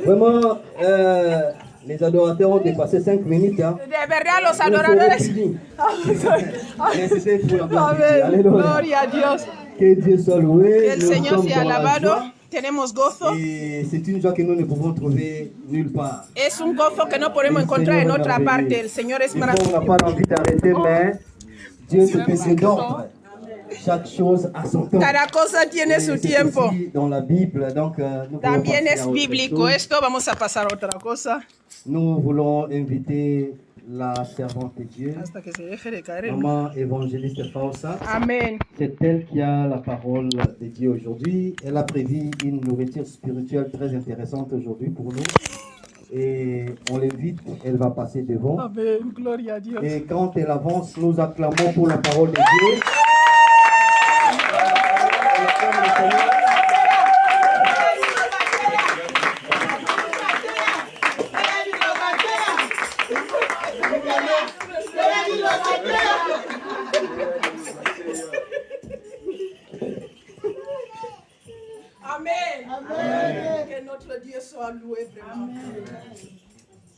Vraiment, les adorateurs ont dépassé 5 minutes. Hein. De verdad, los adoradores. Gloria a Dios. Que Dieu soit loué. Que el Señor sea alabado. Tenemos gozo. Et c'est une joie que nous ne pouvons trouver nulle part. Es un gozo que no podemos encontrar en otra parte. El Señor es maravilloso. On n'a pas envie d'arrêter, mais Dieu se fait d'ordre. Chaque chose a son temps. Cada cosa tiene su tiempo. Dans la Bible, donc, también es bíblico esto. Vamos a pasar a otra cosa. Nous voulons inviter la servante de Dieu, hasta que se deje de caer maman évangéliste Fausa. Amen. C'est elle qui a la parole de Dieu aujourd'hui. Elle a prévu une nourriture spirituelle très intéressante aujourd'hui pour nous. Et on l'invite, elle va passer devant. Amen. Gloria a Dios. Et quand elle avance, nous acclamons pour la parole de Dieu. Que notre Dieu soit loué vraiment. Amen.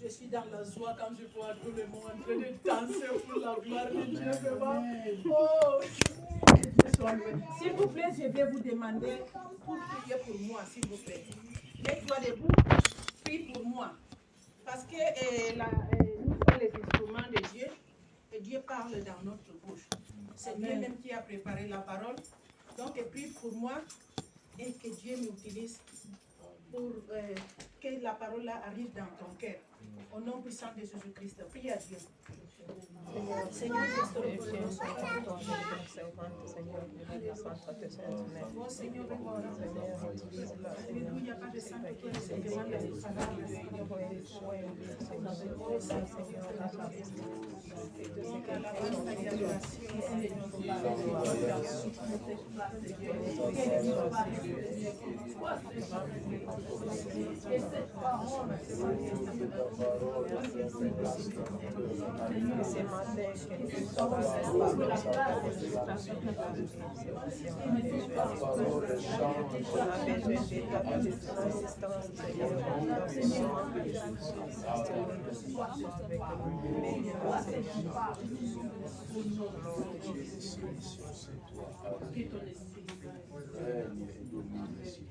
Je suis dans la joie quand je vois tout le monde en train de danser pour la gloire de Dieu vraiment. Oh, que Dieu soit loué. S'il vous plaît, je vais vous demander pour prier pour moi, s'il vous plaît. Mettez-toi debout, prie pour moi. Parce que nous sommes les instruments de Dieu et Dieu parle dans notre bouche. C'est Dieu même qui a préparé la parole. Donc, prie pour moi. Et que Dieu m'utilise pour que la parole arrive dans ton cœur. Au nom puissant de Jésus-Christ, prie à Dieu. Seigneur, oh Seigneur, alléluia, Padre Santo, tú eres el que manda tus palabras. Oh Seigneur, alabanza y adoración,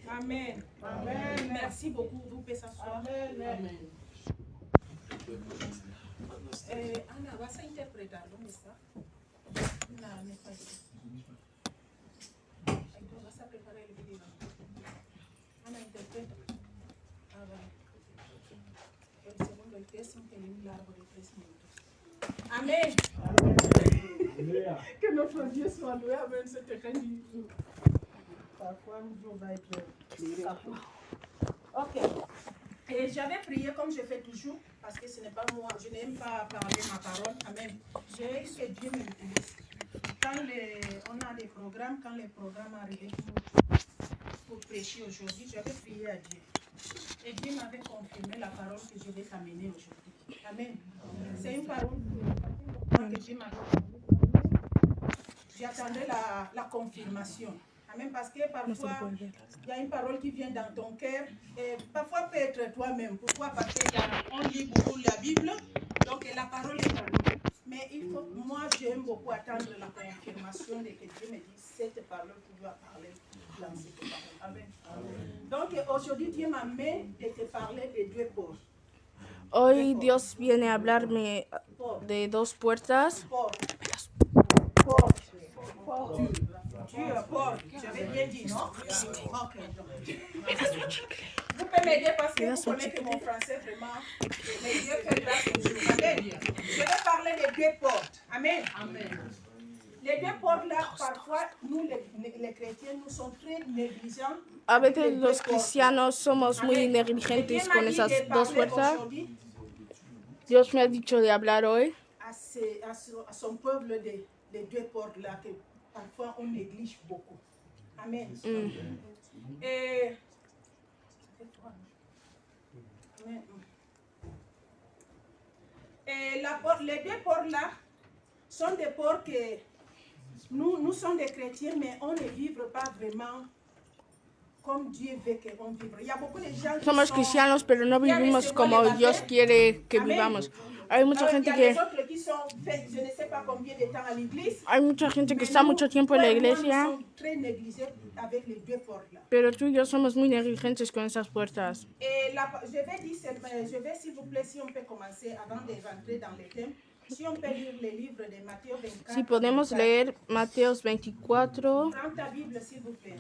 Amen. Amen. Merci beaucoup. Vous pouvez s'asseoir. Amen. Ana, ¿vas a interpretar? ¿Dónde está? No, me está ahí. Entonces vas a preparar el video. Ana, interpreta. Ah, vale. El segundo, el texto, un pelín largo de 3 minutos. Amen. Que notre Dieu soit loué. Amen. C'était rendu. Parfois, on va être ok. Et j'avais prié comme je fais toujours, parce que ce n'est pas moi, je n'aime pas parler ma parole. Amen. J'ai que Dieu m'utilise. Quand on a des programmes, quand les programmes arrivaient pour prêcher aujourd'hui, j'avais prié à Dieu. Et Dieu m'avait confirmé la parole que je vais t'amener aujourd'hui. Amen. C'est une parole que Dieu m'avait confirmée. j'attendrai la confirmation. Amen. Parce que parfois, il y a une parole qui vient dans ton cœur. Et parfois, peut être toi-même. Pourquoi? Parce qu'on lit beaucoup la Bible. Donc, la parole est à nous. Mais moi, j'aime beaucoup attendre la confirmation de que Dieu me dit cette parole que tu vas parler dans cette parole. Amen. Donc, aujourd'hui, Dieu m'a mis de te parler de deux portes. Hoy Dios viene a hablarme de dos puertas. Porte. J'avais bien dit, non? Ok. Vous pouvez m'aider parce que vous connaissez que mon français vraiment. Mais Dieu fait grâce toujours. Amen. Je vais parler des deux portes. Amen. Les deux portes là, parfois, nous les chrétiens, nous sommes très négligents. A veces los cristianos somos muy negligentes con esas dos puertas. Dios me ha dicho de hablar hoy À son peuple des deux portes là que parfois on néglige beaucoup. Amen. Et les deux portes là sont des portes que nous sommes des chrétiens, mais on ne vit pas vraiment comme Dieu veut qu'on vive. Il y a beaucoup de gens qui somos cristianos, pero no vivimos como Dios quiere que vivamos. Hay mucha gente que está mucho tiempo en la iglesia, pero tú y yo somos muy negligentes con esas puertas. Je vais, s'il vous plaît, si on peut commencer avant de rentrer dans les thèmes. Si on peut lire le livre de Matthieu 24. Si podemos leer Mateos 24. Prends ta Bible, s'il vous plaît.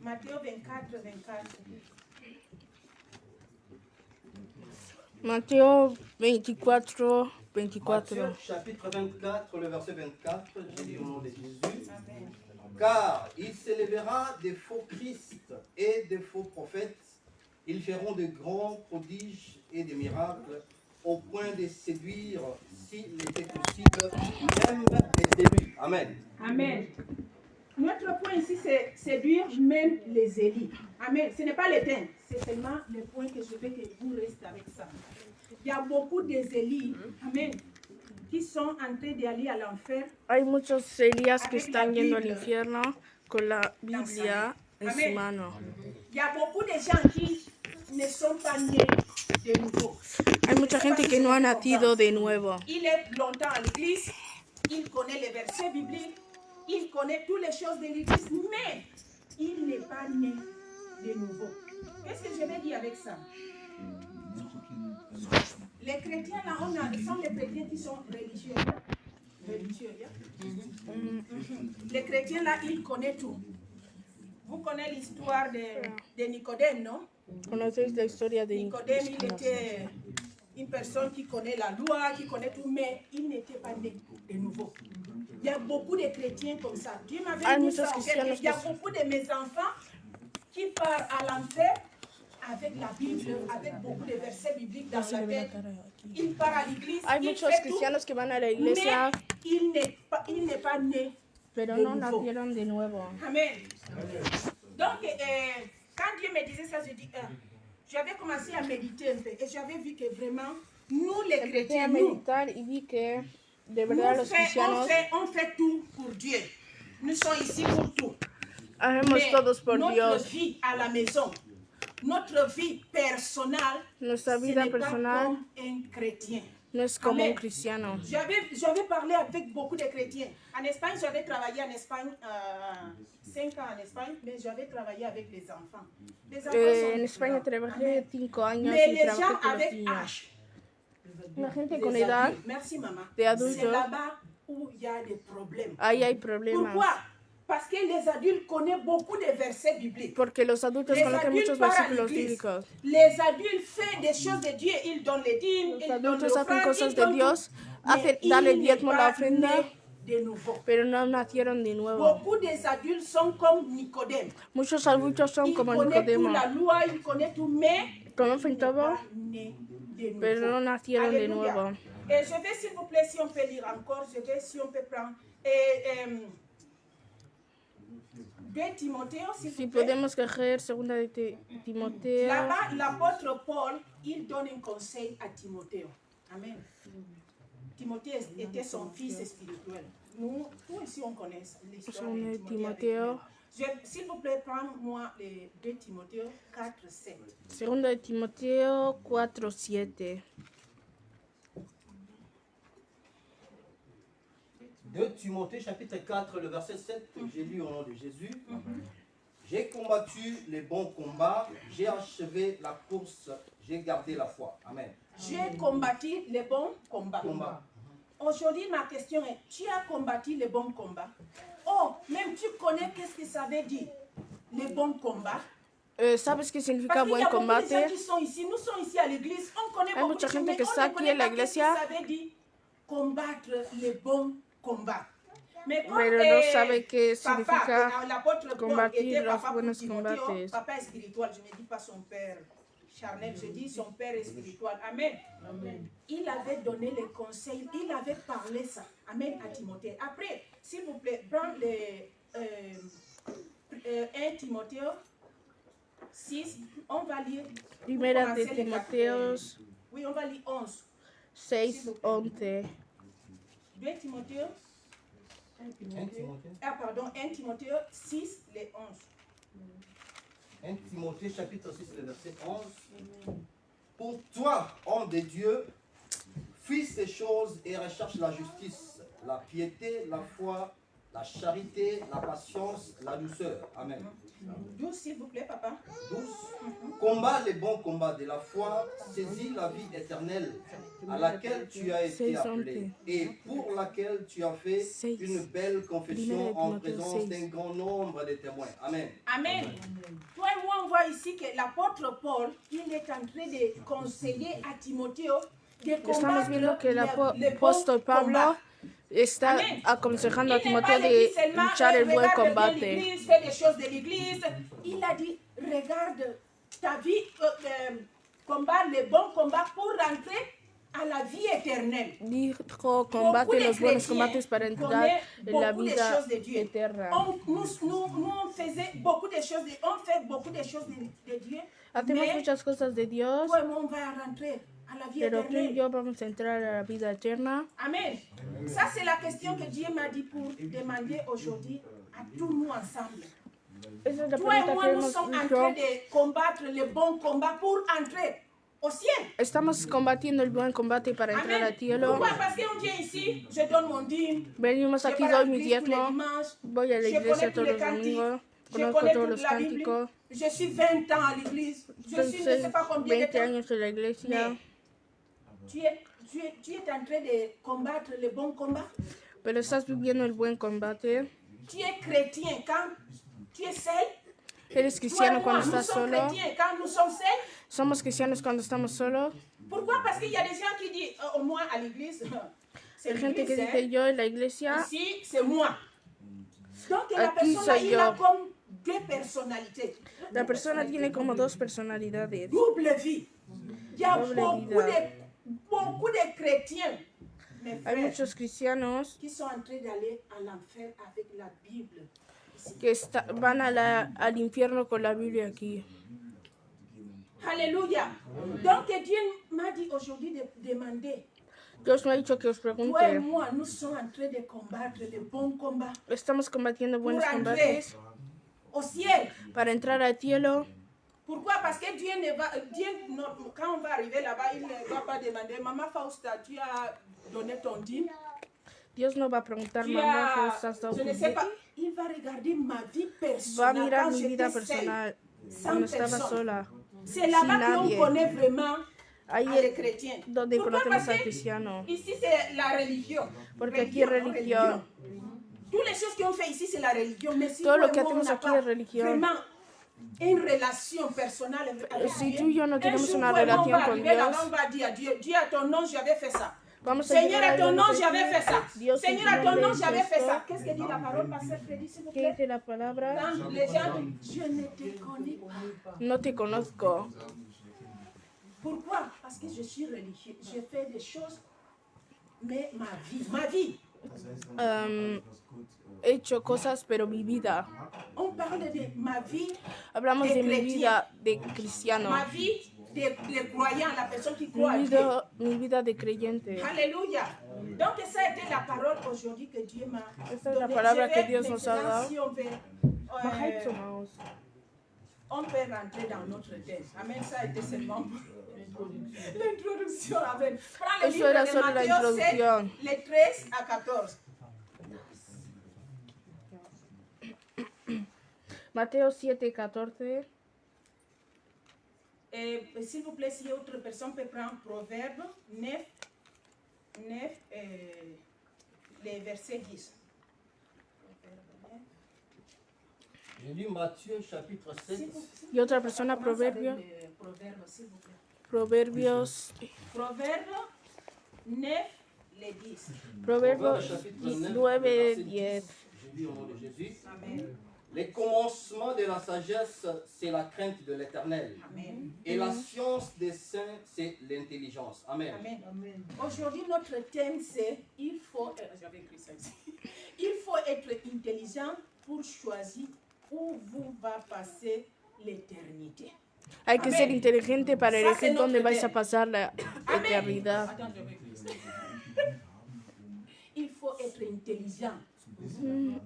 Matthieu 24, 24. Mateo 24, 24. Matthieu, chapitre 24, le verset 24, j'ai dit au nom de Jésus. Amen. Car il s'élèvera des faux Christ et des faux prophètes. Ils feront de grands prodiges et des miracles au point de séduire, s'il était possible, même les élus. Amen. Amen. Notre point ici, c'est séduire même les élus. Amen. Ce n'est pas les thèmes, c'est seulement le point que je veux que vous restez avec ça. Il y a beaucoup d'élus, amen, qui sont en train d'aller à l'enfer. Hay muchos Elías que están yendo al infierno con la Biblia en su mano. Il y a beaucoup de gens qui ne sont pas nés de nouveau. Hay mucha gente que no ha nacido de nuevo. Il est longtemps à l'église, il connaît les versets bibliques, il connaît toutes les choses de l'église, mais il n'est pas né de nouveau. Qu'est-ce que je vais dire avec ça? Les chrétiens là, sont les chrétiens qui sont religieux. Les chrétiens là, ils connaissent tout. Vous connaissez l'histoire de Nicodème, non? ¿Conocéis la historia de Nicodème? Il était une personne qui connaît la loi, qui connaît tout, mais il n'était pas né de nouveau. Il y a beaucoup de chrétiens comme ça. Dieu m'avait dit ça. Il y a beaucoup de mes enfants qui partent à l'enfer avec la Bible, avec beaucoup de versets bibliques dans la tête. Il part à l'église, il fait tout, mais il n'est pas né pero de no nouveau. nacieron de nuevo. Amen. Donc, quand Dieu me disait ça, j'avais commencé à méditer un peu et j'avais vu que vraiment, nous les chrétiens, on fait tout pour Dieu. Nous sommes ici pour tout. Hacemos todos por notre Dios. vie à la maison, notre vie personnelle, Nuestra ce vida n'est pas personal comme un chrétien. no es como Amen. un cristiano. J'avais parlé avec beaucoup de chrétiens. En Espagne, j'avais travaillé en Espagne 5 ans en Espagne, mais j'avais travaillé avec les enfants. Les enfants sont En España différents. trabajé 5 años Mais y les trabajé gens con los avec niños. âge, La gente les con edad, adultes, merci maman, de c'est adultos, là-bas où il y a des problèmes. ahí hay problemas. Pourquoi? Parce que les adultes connaissent beaucoup de versets bibliques. Porque los adultos Les conocen adultes muchos partent à versículos l'église. bíblicos. Les adultes font des choses de Dieu. Ils donnent les dîmes, Los ils donnent adultos hacen l'offrande, cosas ils de donnent Dios, tout. Mais dan el ils diezmo, n'est la pas ofrenda, né de nouveau. pero no nacieron de nuevo. Beaucoup des adultes sont comme Nicodème. Muchos adultos son Ils como connaissent toute Nicodemo. la loi, ils connaissent tout, mais Conocen ils n'est todo, pas né de nouveau. pero no nacieron de Alléluia. nuevo. Et je vais, s'il vous plaît, si on peut lire encore, je vais, si on peut prendre. 2 Timothée, s'il Si vous plaît. podemos coger segunda de Timoteo. Là-bas, l'apôtre Paul, il donne un conseil à Timothée. Amen. Timothée était son fils spirituel. nous, tous ici, on connaît l'histoire Son de de Timothée. Timoteo. S'il vous plaît, prends-moi les 2 Timothée 4, 7. Segunda de Timoteo 4:7. 2 Timothée chapitre 4, le verset 7, j'ai lu au nom de Jésus. J'ai combattu les bons combats, j'ai achevé la course, j'ai gardé la foi. Amen. J'ai combattu les bons combats. Combat. Aujourd'hui, ma question est, tu as combattu les bons combats? Oh, même tu connais qu'est-ce que ça veut dire, les bons combats? ¿Sabes qué significa Parce qu'il y buen a beaucoup de gens combate? qui sont ici, nous sommes ici à l'église, on connaît Hay beaucoup mucha de choses, gente mais que on está ne aquí connaît en la pas qu'est-ce que iglesia, ça veut dire, combattre les bons combats. Mais comme pero no sabe qué papa, significa l'apôtre Paul combatir était los papa pour buenos Timothée, combates. papa spirituel, je ne dis pas son père charnel, je dis son père spirituel. Amen. Amen. Il avait donné les conseils, il avait parlé ça. Amen à Timothée. Après, s'il vous plaît, prends les 1 Timothée 6, on va lire. Primera de Timoteos Oui, on va lire 11. 6:11. 2 Timothée. 1 Timothée. Ah, pardon, 1 Timothée 6, les 11. 1 Timothée chapitre 6, le verset 11. Pour toi, homme de Dieu, fuis ces choses et recherche la justice, la piété, la foi, la charité, la patience, la douceur. Amen. 12, s'il vous plaît, papa. 12. Combat les bons combats de la foi, saisis la vie éternelle à laquelle tu as été appelé et pour laquelle tu as fait une belle confession en présence d'un grand nombre de témoins. Amen. Amen. Toi et moi, on voit ici que l'apôtre Paul, il est en train de conseiller à Timothée de Estamos combattre viendo que el les bons apóstol Pablo combats. está Amen. aconsejando a Il n'est pas Timoteo dit de seulement, luchar el buen regarde bien combate. l'église, fais des choses de l'église. Il a dit, regarde ta vie, combat les bons combats pour rentrer à la vie éternelle. Dijo, combate los buenos combates para entrar en la vida eterna. Nous, on faisait beaucoup de choses, on fait beaucoup de choses de Dieu. Hacemos Mais muchas cosas de Dios, toi et moi, on va rentrer à la vie pero tú y éternelle. yo vamos a entrar a la vida eterna. Amen. Ça, c'est la question que Dieu m'a dit pour demander aujourd'hui à tous nous ensemble. Esa es la Toi et pregunta moi, que nous hemos sommes en hecho. train de combattre les bons combats pour entrer au ciel. Estamos combatiendo el buen combate para entrar al Amen. cielo. Pourquoi? Parce qu'on vient ici, je donne mon dîme, Venimos je aquí, vais à doy mi l'église tous les diezmo, dimanches, voy a la je iglesia connais tous todos les los cantiques, domingos, je conozco connais todos toute los la Bible, cánticos. je suis 20 ans à l'église, je suis je ne sais pas combien de 20 temps. años en la iglesia, Mais tu es en train de combattre les bons combats. pero estás viviendo el buen combate. Tu es chrétien quand tu es seul. Eres Toi et cristiano moi, cuando nous estás sommes solo. chrétiens quand nous sommes seuls. Somos cristianos cuando estamos solos. Pourquoi? Parce qu'il y a des gens qui disent, au moins à l'église, c'est Hay gente que l'église, dice yo en la iglesia. ici c'est moi. Donc la Aquí personne là, soy il a yo. comme deux personnalités. La persona tiene como dos personalidades. Double vie. Il y a Doble beaucoup de chrétiens, mes Hay frères, muchos cristianos qui sont en train d'aller à l'enfer avec la Bible. que van al infierno con la Biblia aquí. Alléluia. Donc Dieu m'a dit aujourd'hui de demander. Dios me ha dicho que os Toi et pregunte. moi, nous sommes en train de combattre les bons combats Estamos combatiendo buenos pour entrer combates au ciel. para entrar al cielo. Pourquoi? Parce que Dieu ne va, quand on va arriver là-bas, il ne va pas demander, Maman Fausta, tu as donné ton dîme, Dios no va a preguntar, tu mamá, as, ¿cómo estás dado je ne tu sais vida? pas, il va regarder ma vie Va a personnelle mirar quand mi vida j'étais seule, personal sans cuando estaba personne. sola. C'est là-bas sin qu'on nadie. connaît vraiment Ahí les es chrétiens. donde Pourquoi? conocemos Parce al que cristiano. ici c'est la religion. Porque aquí es religión. Toutes les choses qu'on fait ici c'est la religion. Mais si Todo toi lo et que moi, on hacemos n'a aquí pas es religión. vraiment une relation personnelle avec Si Dieu, tú y yo no un tenemos jour, una toi et moi, on relación va con arriver là-bas, Dios, on va dire à Dieu, Dieu à ton nom j'avais fait ça. vamos a Seigneur, llegar à a ton nom, Dios. j'avais fait ça. Dios, en Seigneur, tu à ton nom, nombre j'avais hice fait ça. esto. Qu'est-ce que dit la parole, Pasteur Freddy, s'il vous ¿Qué plaît? dice la palabra? Quand les gens disent, je ne te connais pas. No te conozco. Pourquoi? Parce que je suis religieux. Je fais des choses, mais ma vie. He hecho cosas, pero mi vida. On parle de ma vie Hablamos de de mi chrétien. vida de cristiano. Ma vie des croyants, la personne qui croit à Mi Dieu. vida de creyente. Alléluia. Donc ça a été la parole aujourd'hui que Dieu m'a Esta es la donnée. palabra Je que vais Dios nos ha maintenant, dado. si on peut rentrer dans notre thème. Amen, ça a été seulement l'introduction. Amen. Prends le Eso livre era de solo la Matthieu 7, introducción. les 13 à 14. Mateo 7:14. Et s'il vous plaît, si autre personne peut prendre Proverbe 9, les versets 10. J'ai lu Matthieu chapitre 7. Y otra persona, Commence avec Proverbios. le Proverbe, s'il vous plaît. Proverbios. Proverbe 9, les 10. Proverbios chapitre 9, 9, verset 10. 10. Je lis au nom de Jésus. Amen. Les commencements de la sagesse, c'est la crainte de l'Éternel. Amen. Et la science des saints, c'est l'intelligence. Amen. Amen. Aujourd'hui, notre thème, c'est il faut, j'avais écrit ça ici. Il faut être intelligent pour choisir où vous va passer l'éternité. Hay que ser inteligente para Ça, elegir c'est dónde notre vais a thème. pasar la Amen. eternidad. Attends, j'avais écrit ça. Il faut être intelligent.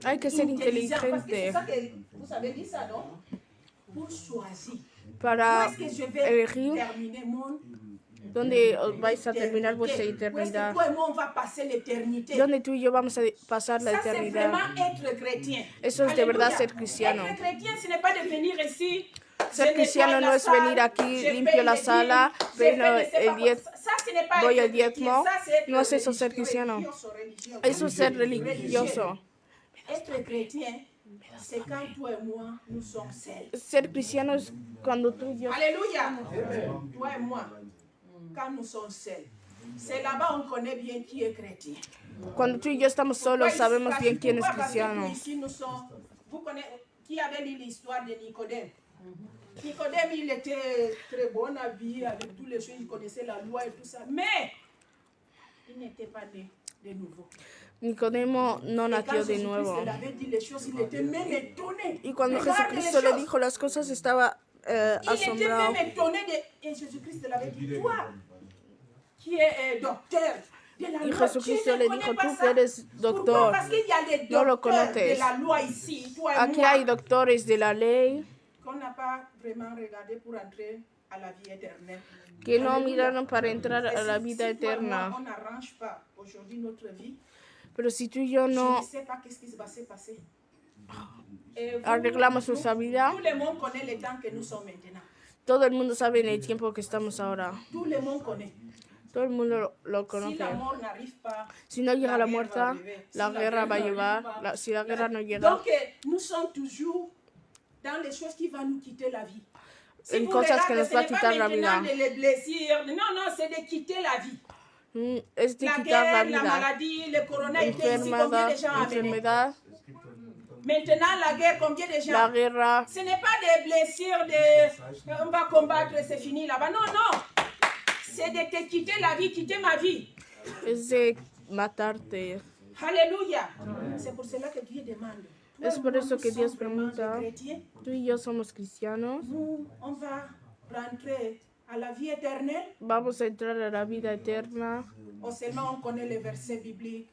Hay que ser Intelligent, parce que c'est inteligente ça que vous avez dit ça, non? Pour choisir. Où para est-ce que je vais elegir terminer mon dónde vais a terminar vuestra Où est-ce que eternidad. toi et moi on va passer l'éternité? Donde tú y yo vamos a pasar la Ça, c'est eternidad. vraiment être chrétien. Eso es de verdad Alléluia. ser cristiano. Être chrétien, ce n'est pas de venir ici. Ser cristiano no es venir aquí, limpio la sala, peino el diezmo, doy el diezmo. No es eso ser cristiano. Eso es ser religioso. Être chrétien, c'est quand toi et moi, nous sommes seuls. Ser cristiano es cuando tú y yo. Alléluia. Toi et moi, quand nous sommes seuls. C'est là-bas on connaît bien qui est chrétien. Cuando tú y yo estamos solos, sabemos bien quién es cristiano. Ici, nous sommes, vous connaissez, qui avait lu l'histoire de Nicodème? Nicodème, il était très bon habillé avec toutes les choses, il connaissait la loi et tout ça, mais il n'était pas né de nouveau. Nicodemo no Et quand nació de Jésus-Christ nuevo. lui avait dit les choses, il était même étonné. Y cuando Regarde Jesucristo les le choses. dijo las cosas, estaba Il était asombrado. même étonné et Jésus-Christ lui avait dit, toi, qui es docteur de la Y loi, Jesucristo tu ne le connais dijo, pas tú ça? que eres Pourquoi? doctor, Parce qu'il y a des no lo docteurs de conoces. la loi ici, toi et Aquí moi, hay doctores de la ley qu'on n'a pas vraiment regardé pour entrer à la vie éternelle. que no Alléluia. miraron para entrar Et a la si vida toi et moi, eterna. on n'arrange pas aujourd'hui notre vie, Pero si tú y yo je no ne sais pas qu'est-ce qui va se passer. Et vous, arreglamos nuestra vida, tout le monde connaît le temps que nous sommes maintenant. todo el mundo sabe en el tiempo que estamos ahora. Tout le monde connaît. Todo el mundo lo Si conoce. la mort n'arrive pas, Si no llega la guerre muerte, va arriver. Si la guerra va a n'arrive llevar. pas, Si la guerra no llega, donc, nous sommes toujours dans les choses qui vont nous quitter la vie. Si en vous cosas que regardez, nos ce va a n'est pas quitar la maintenant vida. de les blessures. Non, non, c'est de quitter la vie. Es de La quitar la guerre, la vida. maladie, le corona était ici. Combien Enfermedad, de gens ont amené? enfermedad, Maintenant, la guerre, combien de gens? la guerra. Ce n'est pas des blessures de on va combattre, c'est fini là-bas. Non, non. C'est de te quitter la vie, quitter ma vie. Es de matarte. Alléluia. C'est pour cela que Dieu demande. Es por eso que Dios Nous sommes vraiment pregunta, des chrétiens. tú y yo somos cristianos, Nous, on va rentrer à la vie éternelle vamos a entrar a la vida eterna, ou seulement on connaît les versets bibliques,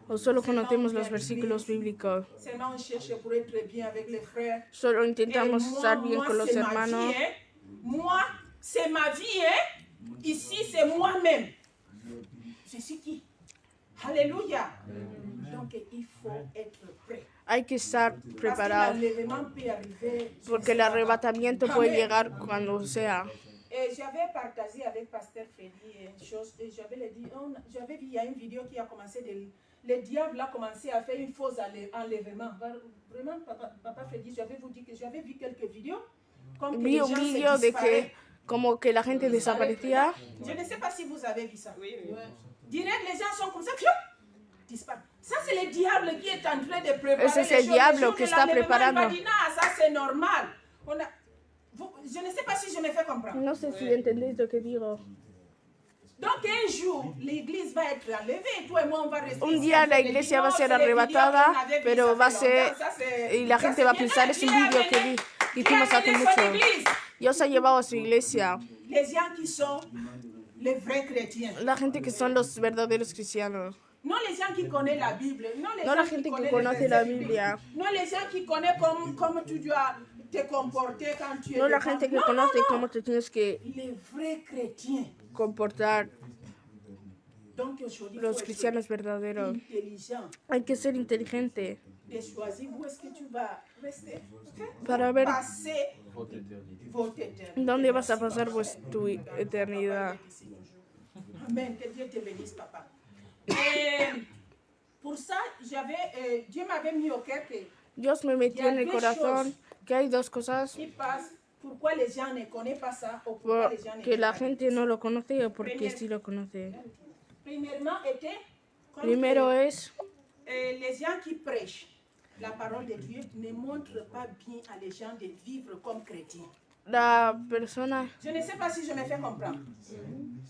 o solo conocemos los versículos bíblicos. seulement on cherche pour être bien avec les frères. Solo Et intentamos estar bien con los c'est ma hermanos. vie, hein. Moi, c'est ma vie. Hein. Ici, c'est moi-même. Je suis qui? Alléluia. Donc, il faut être prêt. Hay que estar Parce que preparados, l'enlèvement peut arriver. porque el arrebatamiento puede llegar cuando sea. Et j'avais partagé avec Pasteur Freddy une chose, et j'avais dit, j'avais vu il y a une vidéo qui a commencé, le diable a commencé à faire une fausse enlèvement. Vraiment, papa Freddy, j'avais vous dit que j'avais vu quelques vidéos. Comme que Vi les un gens se vídeo de disparaissent. que como que la gente desaparecía. Je ne sais pas si vous avez vu ça. Oui. Direct, les gens sont comme ça, disparaissent. Ça, c'est le diable qui est en train de préparer Ese es les el choses. diablo Le jour que de está l'enlèvement, preparando. il va dire, non, ça c'est normal. Je ne sais pas si je me fais comprendre. No sé si entendéis lo que digo. Donc un jour, l'église va être enlevée, toi et moi on va rester. Un día la iglesia va a ser arrebatada, pero va a ser y la gente va a pensar es un vídeo que hicimos hace mucho. Dios ha llevado a su iglesia les gens qui sont les vrais chrétiens. la gente que son los verdaderos cristianos. Non les gens qui connaissent la Bible, non les No la gens qui gente que connaissent conoce les la versets Biblia. bibliques. Non les gens qui connaissent comment tu dois te comporter quand tu es No la devant. gente que Non, conoce non, non. cómo te tienes que Les vrais chrétiens. comportar. Donc aujourd'hui, il Los faut être cristianos verdaderos. intelligent Hay que ser inteligente de choisir où est-ce que tu vas rester. Ok? para ver Passer votre éternité. dónde vas a pasar pues, tu eternidad. Amen. Que Dieu te bénisse, papa. Et pour ça, Dieu m'avait mis au cœur que Dios me metió en el corazón que hay dos cosas qui passent. Pourquoi les gens ne connaissent pas ça ou pourquoi les gens ne porque la connaissent gente no lo conoce o porque sí lo conoce. pas. Premièrement, était comme Primero que, es les gens qui prêchent la parole de Dieu ne montrent pas bien à les gens de vivre comme chrétiens. la persona. Je ne sais pas si je me fais comprendre.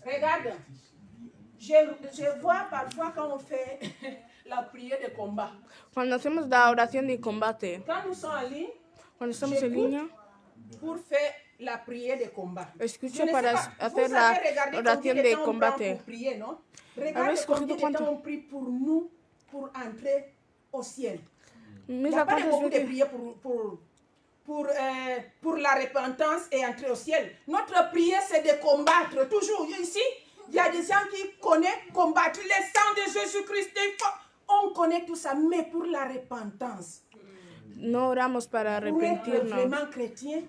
Regarde, je vois parfois quand on fait la prière de combat. Cuando hacemos la oración de combate, Quand nous sommes en ligne, cuando estamos en línea, pour faire la prière de combat. escucho Je ne sais para pas, hacer vous la savez regarder oración combien de temps on prend combate. pour prier, non? ¿Habéis Regarde cogido combien de cuánto? temps on prie pour nous, pour entrer au ciel. Il n'y Mira a pas cuántas beaucoup de veces prières pour la repentance et entrer au ciel. Notre prière, c'est de combattre. Toujours ici, il y a des gens qui connaissent combattre le sang de Jésus-Christ. On connaît tout ça, mais pour la repentance, no oramos para pour être arrepentirnos. vraiment chrétien,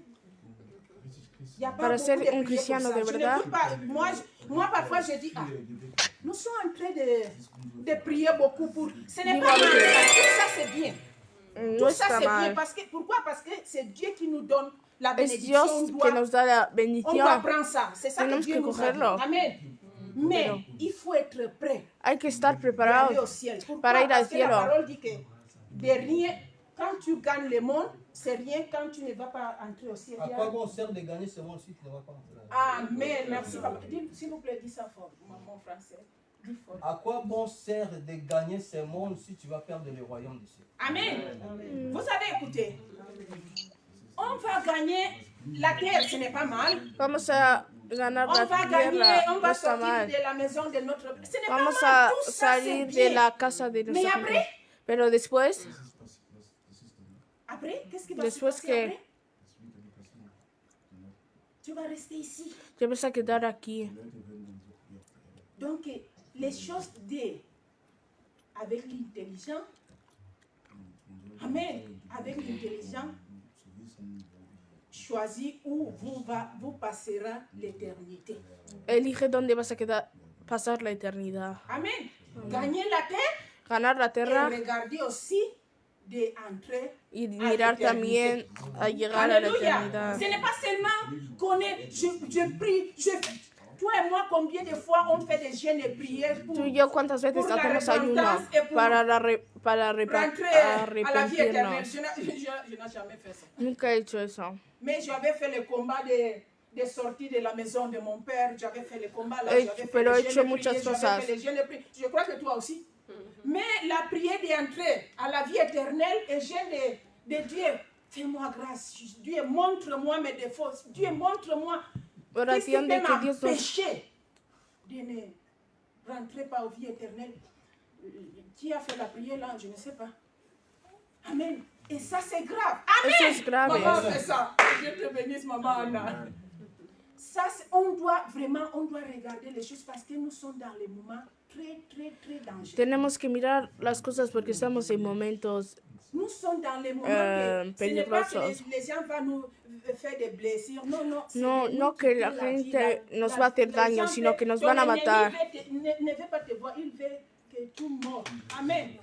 il n'y a pas Para beaucoup ser de un prières cristiano pour ça. de Je ne verdad. peux pas, moi, parfois, je dis, nous sommes en train de prier beaucoup pour... Ce n'est pas mal, tout ça c'est bien. No Tout ça está c'est bien. mal. Pourquoi? Parce que c'est Dieu qui nous donne la Es bénédiction. Dios que nos da la On doit bendición. prendre ça. C'est ça que Tenemos Dieu que nous a dit. cogerlo. Amen. Mais il faut être prêt Hay que estar pour aller au preparados ciel. Pourquoi? para ir al Parce que la cielo. parole dit que de rien, quand tu gagnes le monde, c'est rien quand tu ne vas pas entrer au ciel. À quoi bon sert de gagner ce monde si tu ne vas pas entrer là? Amen. Merci, papa. S'il vous plaît, dis ça fort, mon français. Dis fort. À quoi bon sert de gagner ce monde si tu vas perdre le royaume des cieux? Amen. Vous avez écouté. On va gagner la terre, ce n'est pas mal. Vamos a ganar On la va gagner, tierra, on no va está sortir mal. de la maison de notre... Ce n'est pas Vamos mal, a tout ça c'est salir de bien. la casa de Mais nuestros après, amigos. Pero después, qu'est-ce qui va se después passer que après? Tu vas rester ici. te vas a quedar aquí. Donc, les choses avec l'intelligent, amen, avec l'intelligent, choisis où vous passerez l'éternité. Elige dónde vas a pasar la eternidad. Amen. Gagner la terre Ganar la tierra et regarder aussi d'entrer y à mirar l'éternité. también a llegar a la Alléluia. eternidad. Ce n'est pas seulement qu'on est, je prie, toi et moi, combien de fois on fait des jeûnes et prières pour Tú y yo cuántas veces por la hacemos ayuno repentance et pour para rentrer à la vie éternelle. arrepentirnos. Je n'ai jamais fait ça. Nunca he hecho eso. Mais j'avais fait le combat de sortir de la maison de mon père, j'avais fait le combat là, He- j'avais fait pero les he jeûnes hecho et muchas prières, cosas. j'avais fait les jeûnes et prières. Je crois que toi aussi. Mais la prière d'entrer à la vie éternelle et jeûne de Dieu, fais-moi grâce. Dieu, montre-moi mes défauts. Dieu, montre-moi qu'est-ce qui Oración peut de que Dios nos... m'empêcher de ne rentrer pas aux vie éternelle. Qui a fait la prière là? Je ne sais pas. Amen. Et ça, c'est grave. Amen. Eso es grave. Maman fait ça. Dieu te bénisse, maman Anna. Ça, on doit regarder les choses parce que nous sommes dans les moments très dangereux. Tenemos que mirar las cosas porque estamos en momentos Nous sommes dans les moments que ce n'est pas que peligrosos. les gens vont nous faire des blessures. Non, non. c'est No, de nous no qui que la fait vie, gente nos va a hacer les daño, gens sino veulent- que nos ton van a ennemi matar. ne veut pas te voir, il veut que tu meurs. Amen.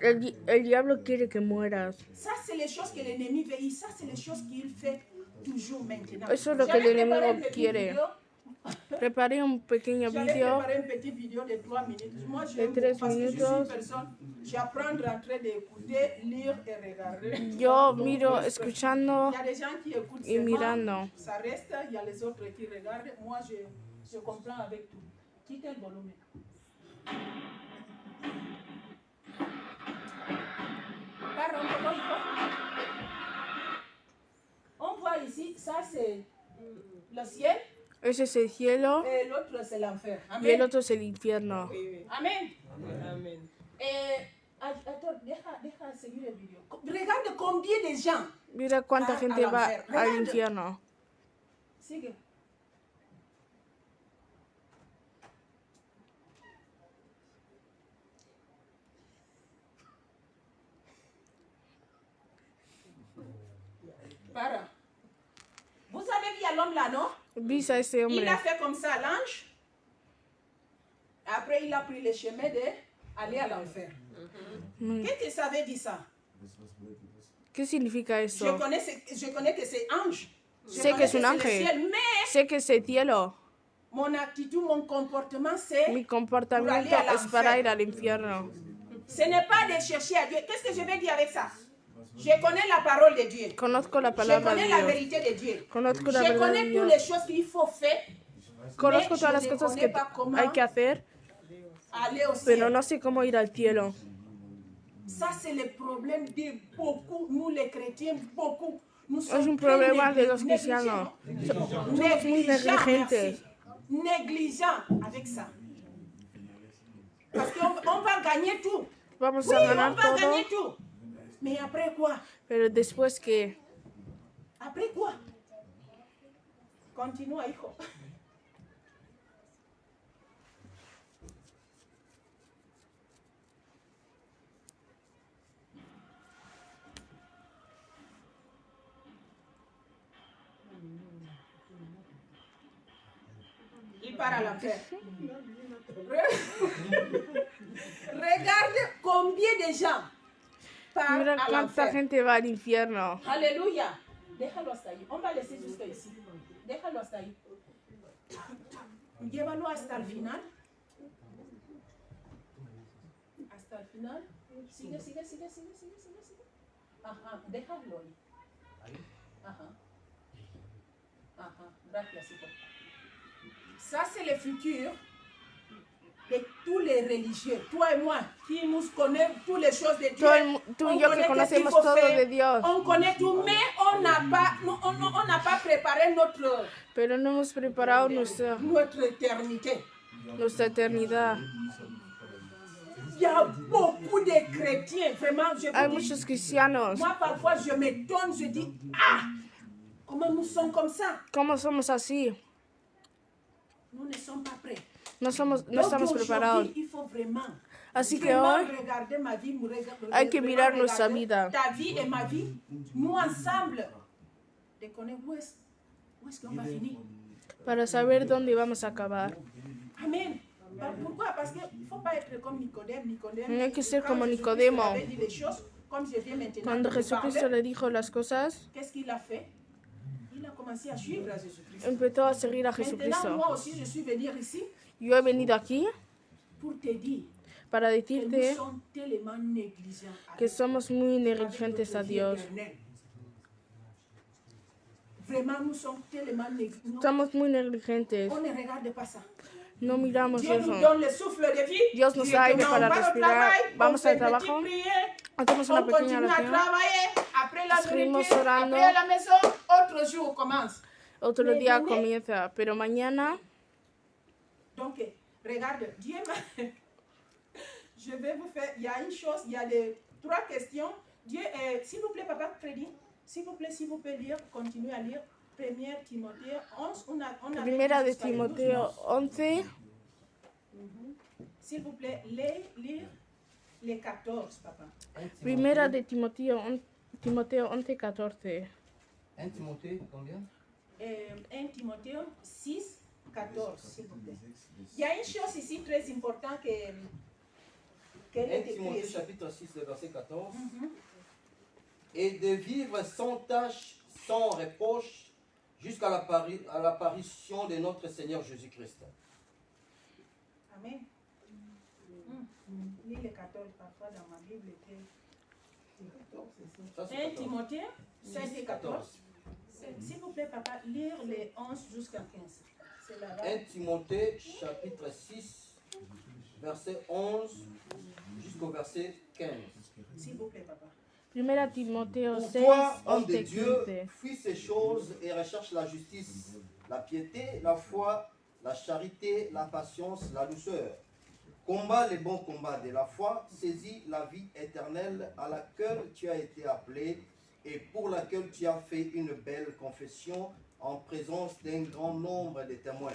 El diablo quiere que mueras. Ça, c'est les choses que l'ennemi veut. Ça, c'est les choses qu'il fait toujours maintenant. Eso es lo que J'avais el enemigo préparé une petite quiere. vidéo. Preparé un pequeño J'avais vídeo préparé une petite vidéo de 3 minutes. Moi, de j'aime 3 parce que je suis une minutos. personne, j'apprends en train d'écouter, lire et regarder. Yo Donc, miro moi, escuchando il y a des gens qui écoutent y seulement, mirando. ça reste, il y a les autres qui regardent. Moi, je comprends avec tout. Quitte le volume. On voit ici, ça c'est le ciel. Ese es el cielo Et l'autre, c'est l'enfer. y el Amen. otro es el infierno. Amen. Attends, deja seguir el video. Regarde combien de gens. Mira cuánta gente va al infierno. Sigue. Para. Vous avez vu à l'homme là, non? ¿Vis a ese Il hombre? a fait comme ça à l'ange. Après, il a pris le chemin d'aller à l'enfer. Qu'est-ce que ça veut dire ça? ¿Qué significa Je eso? connais que c'est ange. Je Sé que connais es un c'est le ángel. ciel, mais Sé que es el cielo. mon attitude, mon comportement, c'est Mi comportamiento es para ir al infierno. ce n'est pas de chercher à Dieu. Qu'est-ce que je vais dire avec ça? Je connais la parole de Dieu. Conozco la Je palabra de connais la Dios. vérité de Dieu. Conozco la Je verdad de connais toutes Dios. les choses qu'il faut faire. Conozco Mais todas las je ne cosas connais que pas comment hay que hacer, aller au pero ciel. no sé cómo ir al cielo. Ça, c'est le problème de beaucoup. Nous, les chrétiens, beaucoup. Nous Es sommes un très problema de los négligents. cristianos. Négligents, muy negligentes. merci. Négligents avec ça. Parce qu'on va gagner tout. Vamos Oui, a on ganar va todo, gagner tout. Mais après quoi? pero después que Après quoi? Continua, hijo. Il part à l'enfer. Regarde combien de gens partent mira à cuánta l'enfer. gente va al infierno. Alléluia. Déjalo hasta ahí. On va laisser jusqu'à ici. Déjalo hasta ahí. Llévalo hasta el final. Hasta el final. Sigue. Ajá, déjalo ahí. Ajá. Gracias, hijo. Ça, c'est le futur de tous les religieux. Toi et moi, qui nous connaissons toutes les choses de Dieu. Tú On y yo connaît que qu'est-ce qu'il conocemos faut todo faire. de Dios, On connaît tout, mais on n'a pas préparé notre pero no hemos preparado éternité. nuestra eternidad. Il y a beaucoup de chrétiens, vraiment, je Hay vous dis. muchos cristianos. Moi, parfois, je m'étonne, je dis, ah, comment nous sommes comme ça? ¿Cómo somos así? Nous ne sommes pas prêts. No Donc, estamos preparados. aujourd'hui, il faut vraiment, Así que vraiment hoy regarder ma vie, hay que vraiment mirar nuestra regarder vida. ta vie et ma vie, nous ensemble, de connaître où est-ce qu'on va finir. para saber dónde vamos a acabar. Amen. Pourquoi? Parce qu'il ne faut pas être comme Nicodème. No hay que ser quand como Jésus-Christ Nicodemo. avait dit les choses, comme je viens maintenant Cuando de vous Jesucristo parler, le dijo las cosas, qu'est-ce qu'il a fait? Il a commencé à suivre à Jésus-Christ. empezó a seguir a Maintenant, Jesucristo. moi aussi, je suis venue ici Yo he venido aquí pour te dire para que nous decirte sommes tellement négligents que avec somos muy notre negligentes a vie Dios. éternelle. Vraiment, nous sommes tellement négligents. Estamos muy negligentes. On ne regarde pas ça. No miramos Dieu nous eso. donne le souffle de vie. Dios nos da aire Directement, para on va au respirar. travail, Vamos on fait al une trabajo, petite prière. hacemos On una pequeña continue à oración. travailler. Après la Seguimos nourriture, orando. après à la maison, autre jour commence. Otro Mais día venez. comienza, pero mañana Donc, regarde, Dieu m'a... Je vais vous faire... Il y a une chose, il y a les 3 questions. Dieu, s'il vous plaît, Papa Freddy, s'il vous plaît, lire, continuez à lire. 1 Timothée 11. On a Primera de jusqu'à le 12, Timoteo non? 11, S'il vous plaît, lire les 14, Papa. Primera de Timoteo 11, 14. 1 Timothée, combien? 1 Timothée 6, 14, s'il vous plaît. Il y a une chose ici très importante qu'elle 1 est écrite Timothée ici. chapitre 6, le verset 14. Et de vivre sans tâche, sans reproche, jusqu'à l'apparition de notre Seigneur Jésus-Christ. Amen. Lis les 14 parfois dans ma Bible. Ça, c'est 1 14. Timothée 7 et 14. S'il vous plaît, papa, lire les 11 jusqu'à 15. C'est là-bas. 1 Timothée chapitre 6, verset 11 jusqu'au verset 15. S'il vous plaît, papa. Primera Timoteo 6, Pourquoi, homme 11, de Dieu, 15. fuis ces choses et recherche la justice, la piété, la foi, la charité, la patience, la douceur. Combat les bons combats de la foi, saisis la vie éternelle à laquelle tu as été appelé et pour laquelle tu as fait une belle confession en présence d'un grand nombre de témoins.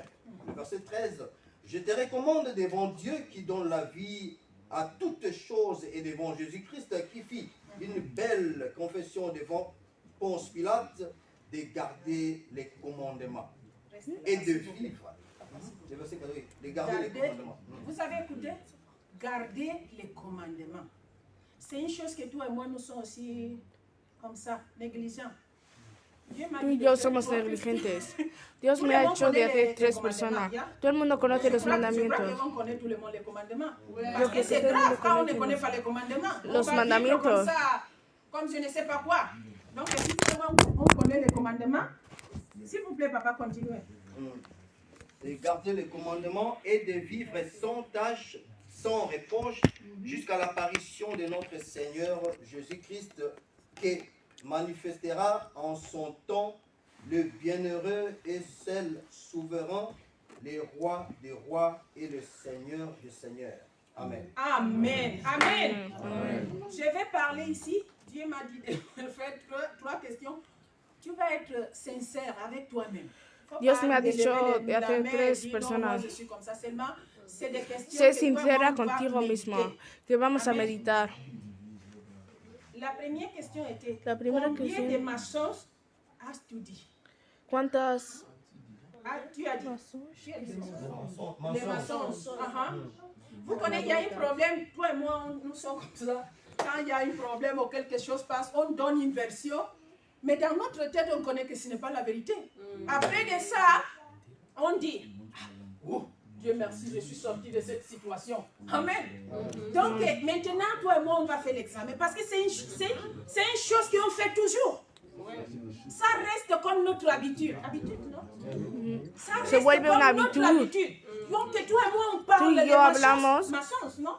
Le verset 13. Je te recommande devant Dieu qui donne la vie à toutes choses et devant Jésus-Christ qui fit une belle confession devant Ponce Pilate de garder les commandements et de vivre. Le verset 14, de garder les commandements. Vous avez écouté? Garder les commandements. C'est une chose que toi et moi nous sommes aussi comme ça, négligents. Tú y yo somos negligentes. Dios me ha hecho de hacer 3 personas. Todo el mundo conoce los mandamientos. Parce que c'est grave quand on ne connaît pas les commandements. Los mandamientos. Comme je ne sais pas quoi. Donc, si on connaît les commandements, s'il vous plaît, papa, continuez. De garder les commandements et de vivre sans tâche, sans reproche, jusqu'à l'apparition de notre Seigneur Jésus-Christ, qui manifestera en son temps le bienheureux et seul souverain, le roi des rois et le Seigneur des seigneurs. Amen. Amen. Amen. Amen. Je vais parler ici. Dieu m'a dit de faire 3 questions. Tu vas être sincère avec toi-même. Dios me ha dicho de hacer 3 personas. Sé sincera contigo mismo, que vamos a meditar. La primera cuestión était, cuestión, de maçons has-tu dit? ¿Cuántas? Tu as dit. Les maçons. Vous connaissez, il y a un problème, toi et moi, nous sommes comme ça. Quand il y a un problème ou quelque chose passe, on donne une version. Mais dans notre tête, on connaît que ce n'est pas la vérité. Après de ça, on dit, oh, Dieu merci, je suis sorti de cette situation. Amen. Donc maintenant, toi et moi, on va faire l'examen. Parce que c'est une chose qu'on fait toujours. Ça reste comme notre habitude. Habitude, non? Ça reste comme notre habitude. Donc toi et moi, on parle de maçons, non?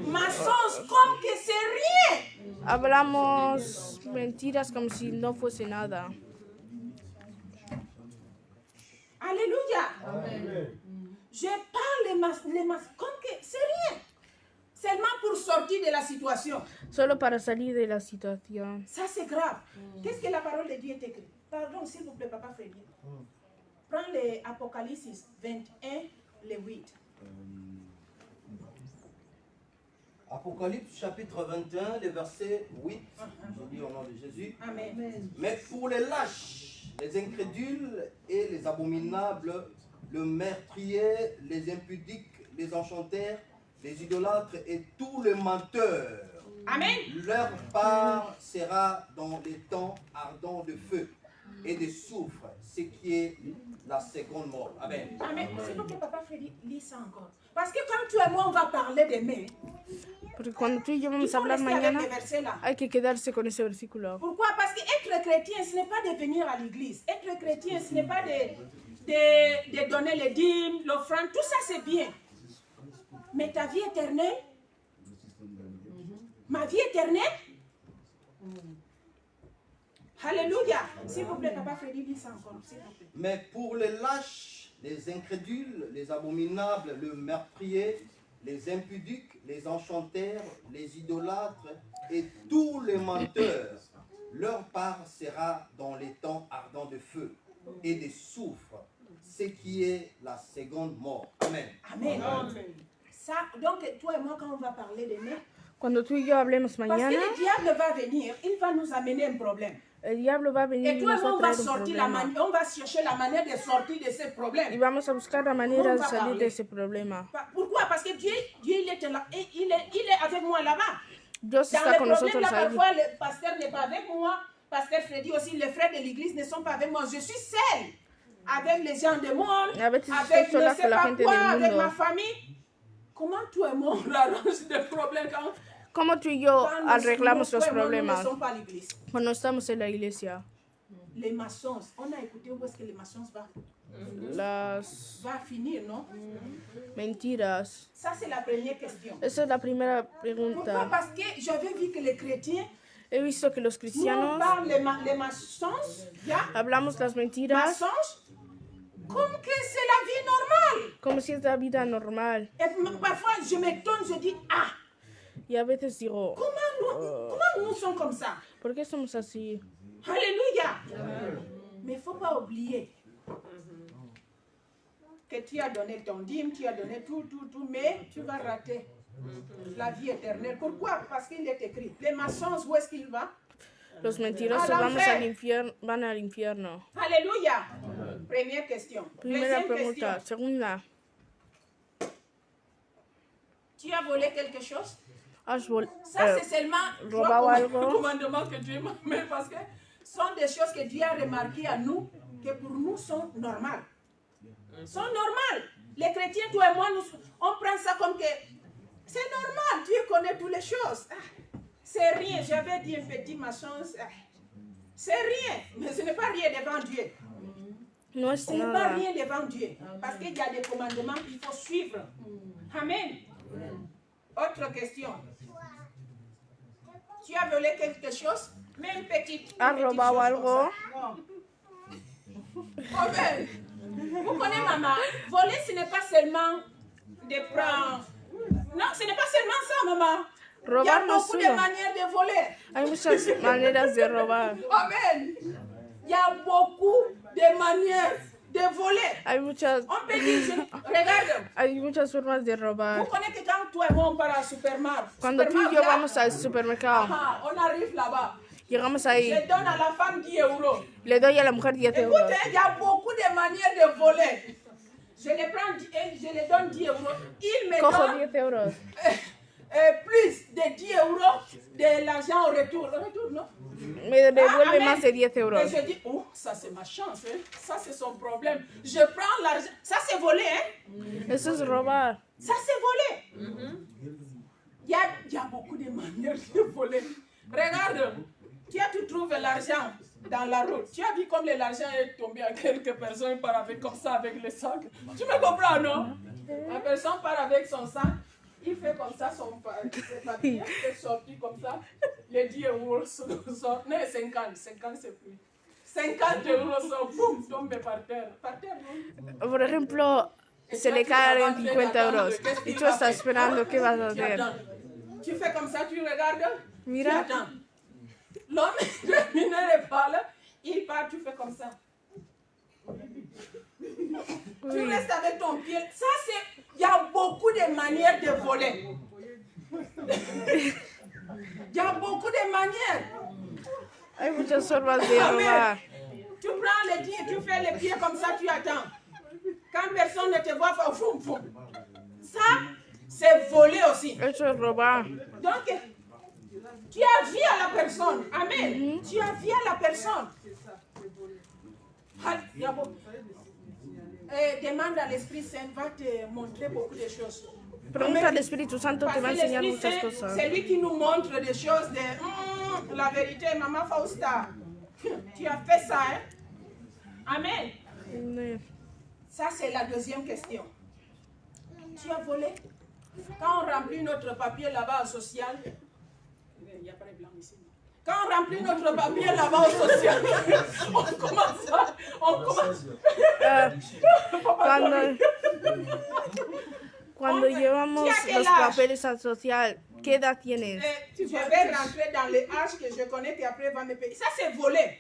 Maçons comme que c'est rien. Hablamos mentiras como si no fuese nada. Alléluia. Amen. Je parle les maçons comme que c'est rien. Seulement pour sortir de la situation. Solo para salir de la situación. Ça c'est grave. Qu'est-ce que la parole de Dieu est écrite? Pardon, s'il vous plaît, papa Frédéric. Prends les Apocalypse 21, les 8. Apocalypse chapitre 21, le verset 8, je lis au nom de Jésus. Amen. Mais pour les lâches, les incrédules et les abominables, le meurtrier, les impudiques, les enchanteurs, les idolâtres et tous les menteurs, Amen. Leur part sera dans les temps ardents de feu et de soufre, ce qui est la seconde mort. Amen. Amen. S'il vous plaît, papa Freddy, lis ça encore. Parce que quand toi et moi, on va parler demain, Porque cuando tú y yo vamos a hablar mañana, hay que quedarse con ese versículo. Pourquoi? Parce que être chrétien, ce n'est pas de venir à l'église. Être chrétien, ce n'est pas de donner les dîmes, l'offrande, tout ça c'est bien. Mais ta vie éternelle, ma vie éternelle, Alléluia. S'il vous plaît, papa Freddy, dis ça encore, s'il vous plaît. Mais pour les lâches, les incrédules, les abominables, le meurtrier, les impudiques, les enchanteurs, les idolâtres et tous les menteurs, leur part sera dans les temps ardents de feu et de soufre, ce qui est la seconde mort. Amen. Amen. Amen. Ça, donc, toi et moi, quand on va parler demain, cuando tú y yo hablemos mañana, parce que le diable va venir, il va nous amener un problème. El diablo va a venir et toi et moi, on va chercher la manière de sortir de ce problème. Y vamos a buscar la manera de salir de ese problema. Pourquoi? Parce que Dieu il est là, il est avec moi là-bas. Dios Dans está le con problème, nosotros là, ahí. parfois, le pasteur n'est pas avec moi. Pasteur Freddy aussi, les frères de l'église ne sont pas avec moi. Je suis seule avec les gens du monde, avec ne sais pas quoi, avec ma famille. Comment toi et moi on arrange des problèmes quand ¿Cómo tú y yo arreglamos los problemas nous ne sommes pas à l'église? cuando estamos en la iglesia? Les maçons, on a écouté où est-ce que les maçons va finir, non? Mentiras. Ça c'est la première question. Esa es la primera Pourquoi? pregunta. Parce que j'avais vu que les chrétiens, He visto que los Nous, on cristianos parle les mensonges, hablamos las mentiras mensonges, comme que c'est la vie normale. como si es la vida normal. Et parfois, je m'étonne, je dis, ah, Y a veces digo, comment nous sommes comme ça? ¿por qué somos así? Alléluia. Mais il ne faut pas oublier que tu as donné ton dîme, tu as donné tout, mais tu vas rater la vie éternelle. Pourquoi? Parce qu'il est écrit. Les mensonges, où est-ce qu'il va? Los mentirosos van al infierno. Alléluia. Première question. Primera Deuxième pregunta. question. Segunda, Tu as volé quelque chose? ¿has Ça, c'est seulement robado algo? commandements que Dieu m'a mis parce que ce sont des choses que Dieu a remarquées à nous, que pour nous sont normales. Sont normales. Les chrétiens, toi et moi, on prend ça comme que c'est normal. Dieu connaît toutes les choses. Ah, c'est rien. J'avais dit un petit machin. C'est rien. Mais ce n'est pas rien devant Dieu. No es Ce n'est pas nada. rien devant Dieu. Parce qu'il y a des commandements qu'il faut suivre. Amen. Autre question. Tu as volé quelque chose, même petite. ¿Has robado chose algo? Amen. Vous connaissez maman, voler ce n'est pas seulement de prendre. Non, ce n'est pas seulement ça maman. Il y a Robar no es beaucoup de solo. manières de voler. Hay muchas maneras de robar. Amen. Il y a beaucoup de manières de voler. Hay muchas, On peut dire, regarde. hay muchas formas de Vous robar. connaissez que quand toi et moi on part à supermarché. Cuando tú y yo vamos al supermercado, On arrive là-bas. llegamos Je ahí, donne à la femme 10 euros. le doy a la mujer 10 Écoute, euros. il y a beaucoup de manières de voler. Je les prends, je les donne 10 euros. Il me Cojo donne 10 euros. plus de 10 euros de l'argent au retour. Au retour, non? Me devuelve Amen. más de 10 euros. Et je dis, oh, ça c'est ma chance, hein? Ça c'est son problème. Je prends l'argent. Ça c'est volé, hein? Eso es robar. Ça c'est volé. Il y a beaucoup de manières de voler. Regarde, tu trouves l'argent dans la route. Tu as vu comme l'argent est tombé à quelques personnes par avec comme ça avec le sac. Tu me comprends, non? La personne part avec son sac. Il fait comme ça son papier, il est sorti comme ça. Les 10 euros sont, non, 50 c'est plus. 50 euros sont, boum, tombés par terre. Par terre, non? Por ejemplo, se le caen 50 euros. Y tú estás esperando qué vas a hacer. Tu fais comme ça, tu regardes. Mira. Tu attends. L'homme terminé de parler, il part, tu fais comme ça. Tu restes avec ton pied. Ça, c'est. Il y a beaucoup de manières de voler. Il y a beaucoup de manières. Hay muchas formas de robar. Tu prends les pieds, tu fais les pieds comme ça, tu attends. Quand personne ne te voit, foum, foum. Ça, c'est voler aussi. Eso es robar. Donc, tu as vu à la personne. Amen. Tu as vu à la personne. Demande à l'Esprit Saint, va te montrer beaucoup de choses. Pregunta al Espíritu Santo, te Parce va a que enseñar l'Esprit muchas Saint, cosas. c'est lui qui nous montre des choses de la vérité, Maman Fausta. Tu as fait ça, hein? Amen. Ça, c'est la deuxième question. Tu as volé? Quand on remplit notre papier là-bas au social, il n'y a pas de blanc ici. Quand on remplit notre papier là-bas au social, on commence. Cuando llevamos los papeles al social, ¿qué edad tienes? Je vais rentrer dans les âges que je connais et après va me payer. Ça, c'est voler.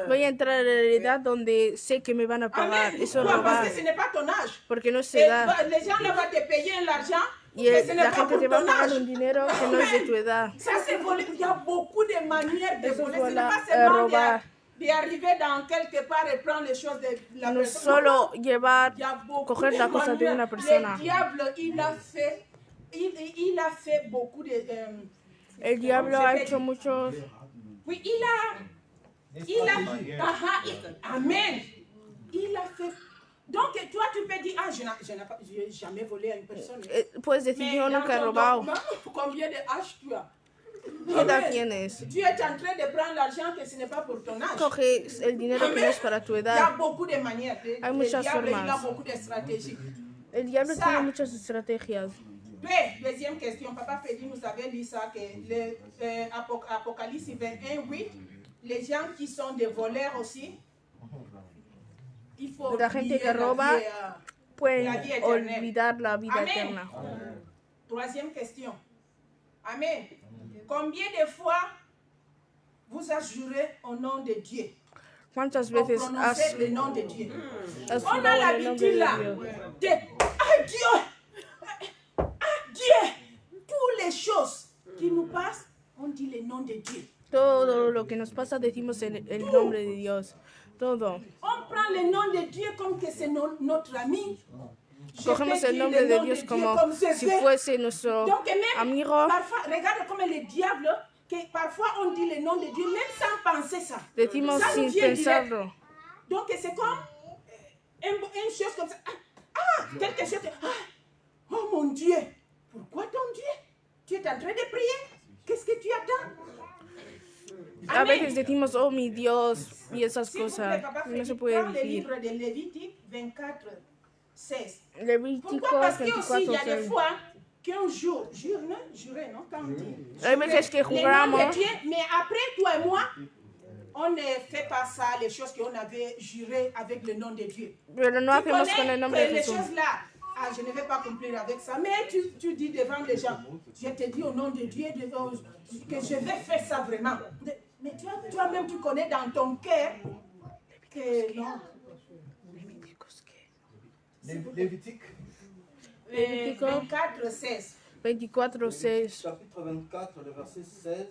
Voy a entrar a la edad donde sé que me van a pagar. Amen. Eso es Pourquoi? robar. Parce que ce n'est pas ton âge. Porque no es Et edad. les gens là vont te payer l'argent, Y mais ce n'est la pas gente pour te va a ton pagar âge. un dinero que no es de tu edad. Ça, c'est voler. Il y a beaucoup de manières de Eso es voler. Ce n'est volar, pas seulement robar. d'arriver dans quelque part et prendre les choses de la No es personne. solo llevar, Il y a beaucoup coger de la cosa de manières. una persona. Le diable, il a fait beaucoup de... El diablo ha hecho muchos. Oui, amen. Il a fait... Donc, toi, tu peux dire, je n'ai jamais volé à une personne. Puedes decir, Mais yo dans nunca he ton robado. document, combien de âges tu as? ¿Qué edad Amen. tienes? Tu es en train de prendre l'argent que ce n'est pas pour ton âge. Coges el dinero que no es para tu Il y a edad. beaucoup de manières. Hay Le muchas diable, il a formas. beaucoup de stratégies. El diablo Ça. tiene muchas estrategias. Deuxième question. Papa Freddy nous avait dit ça, que Apocalypse 21, 8, les gens qui sont des voleurs aussi, il faut la gente que roba pueden la vie éternelle. olvidar la vida Amen. eterna. Troisième question. Amen. Combien de fois vous avez juré au nom de Dieu? ¿Cuántas On veces prononçait has le nom de Dieu. has On a jurado en el nombre l'habitude de là Dios? de Dieu, toutes les choses qui nous passent, on dit le nom de Dieu. Todo lo que nos pasa decimos el nombre de Dios. Todo. On prend le nom de Dieu comme que c'est notre ami. Je Cogemos peux el dire nombre le de nom Dios Dieu como comme je si veux. fuese nuestro Donc même amigo. parfois, regarde comme le diable, que parfois on dit le nom de Dieu même sans penser ça. Decimos Ça nous sin vient direct. pensarlo. Donc c'est comme une chose comme ça. Quelque chose. Oh mon Dieu, pourquoi ton Dieu? Tu es en train de prier? Qu'est-ce que tu attends? A veces decimos, oh mi Dios, y esas S'il vous plaît, cosas. Papa No Freddy, se puede prends le decir. livre de Lévitique 24, 16. Levítico Pourquoi? Parce que aussi, il y a 24, des fois qu'un jour, jurer, non? Quand on dit. Hay veces que Le nom juramos, de Dieu, mais après, toi et moi, on ne fait pas ça, les choses qu'on avait jurées avec le nom de Dieu. pero no Tu hacemos con connais el nombre que de les Jesús. choses-là, je ne vais pas cumplir avec ça, mais tu dis devant les gens, je te dis au nom de Dieu que je vais faire ça vraiment. Mais toi-même, tu connais dans ton cœur que non. Lévitique, Lévitique 24, 16. 24, 6. chapitre 24, le verset 16,